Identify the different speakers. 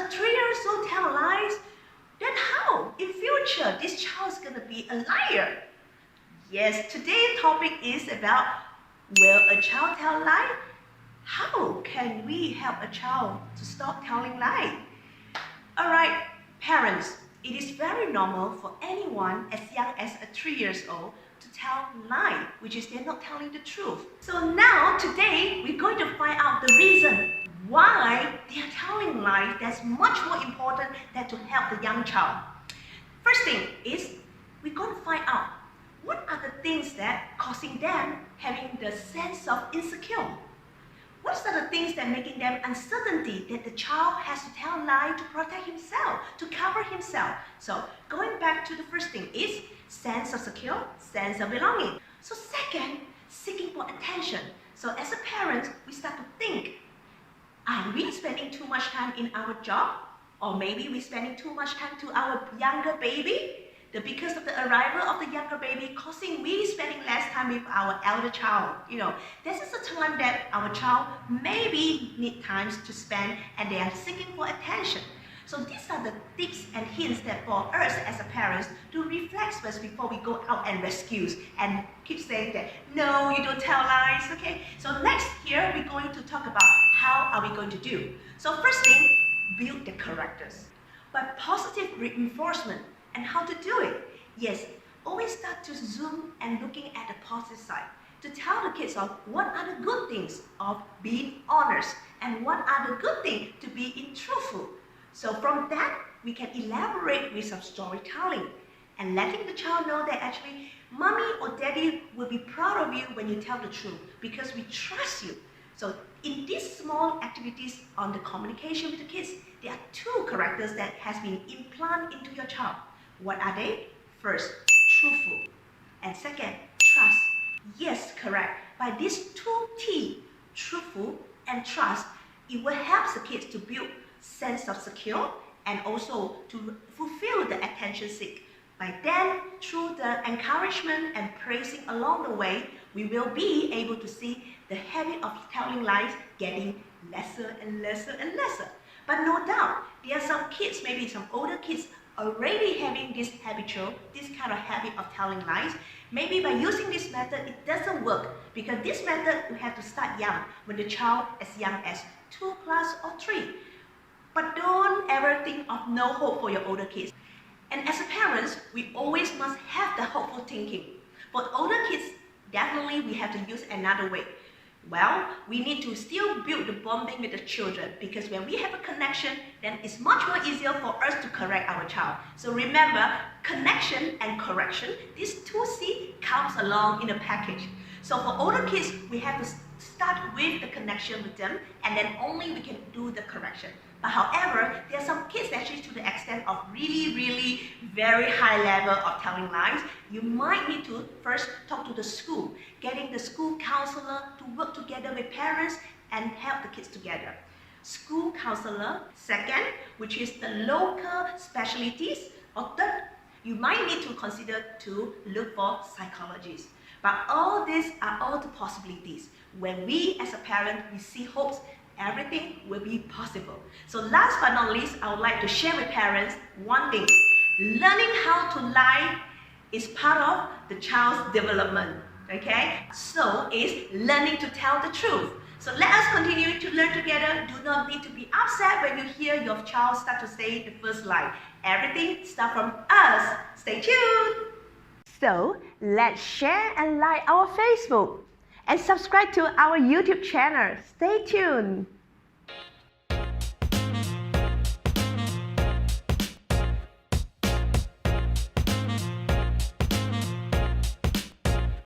Speaker 1: a 3-year-old tell lies, then how in future this child is going to be a liar? Yes, today's topic is about, will a child tell lie? How can we help a child to stop telling lies? Alright, parents, it is very normal for anyone as young as a 3-year-old to tell lie, which is they're not telling the truth. So now, today, we're going to find out the reason why they are telling lies that's much more important than to help the young child. First thing is, we're going to find out what are the things that causing them having the sense of insecure. What are the things that making them uncertainty that the child has to tell lie to protect himself, to cover himself? So going back to the first thing is sense of secure, sense of belonging. So second, seeking for attention. So as a parent, we start to think, are we spending too much time in our job? Or maybe we're spending too much time to our younger baby? Because of the arrival of the younger baby causing we spending less time with our elder child. This is the time that our child maybe need times to spend and they are seeking for attention. So these are the tips and hints that for us as a parents to reflect first before we go out and rescue and keep saying that, no, you don't tell lies, okay? So next here, we're going to talk about how are we going to do. So first thing, build the characters. By positive reinforcement. And how to do it? Yes, always start to zoom and looking at the positive side. To tell the kids of what are the good things of being honest and what are the good things to be truthful. So from that, we can elaborate with some storytelling and letting the child know that actually mommy or daddy will be proud of you when you tell the truth because we trust you. So in these small activities on the communication with the kids, there are two characters that has been implanted into your child. What are they? First, truthful. And second, trust. Yes, correct. By these two T, truthful and trust, it will help the kids to build sense of secure and also to fulfill the attention seek. By then, through the encouragement and praising along the way, we will be able to see the habit of telling lies getting lesser and lesser and lesser. But no doubt, there are some kids, maybe some older kids, already having this kind of habit of telling lies. Maybe by using this method, it doesn't work because this method we have to start young, when the child as young as 2+ or 3. But don't ever think of no hope for your older kids. And as a parents, we always must have the hopeful thinking. For older kids, definitely we have to use another way. Well, we need to still build the bonding with the children because when we have a connection, then it's much more easier for us to correct our child. So remember, connection and correction, these two C comes along in a package. So for older kids, we have to start with the connection with them and then only we can do the correction. But however, there are some kids actually to the extent of really very high level of telling lies. You might need to first talk to the school, getting the school counselor to work together with parents and help the kids together. School counselor, second, which is the local specialties, or third, you might need to consider to look for psychologists. But all these are all the possibilities. When we as a parent, we see hopes, everything will be possible. So last but not least, I would like to share with parents one thing. Learning how to lie is part of the child's development. Okay? So is learning to tell the truth. So let us continue to learn together. Do not need to be upset when you hear your child start to say the first lie. Everything starts from us. Stay tuned. So let's share and like our Facebook and subscribe to our YouTube channel. Stay tuned.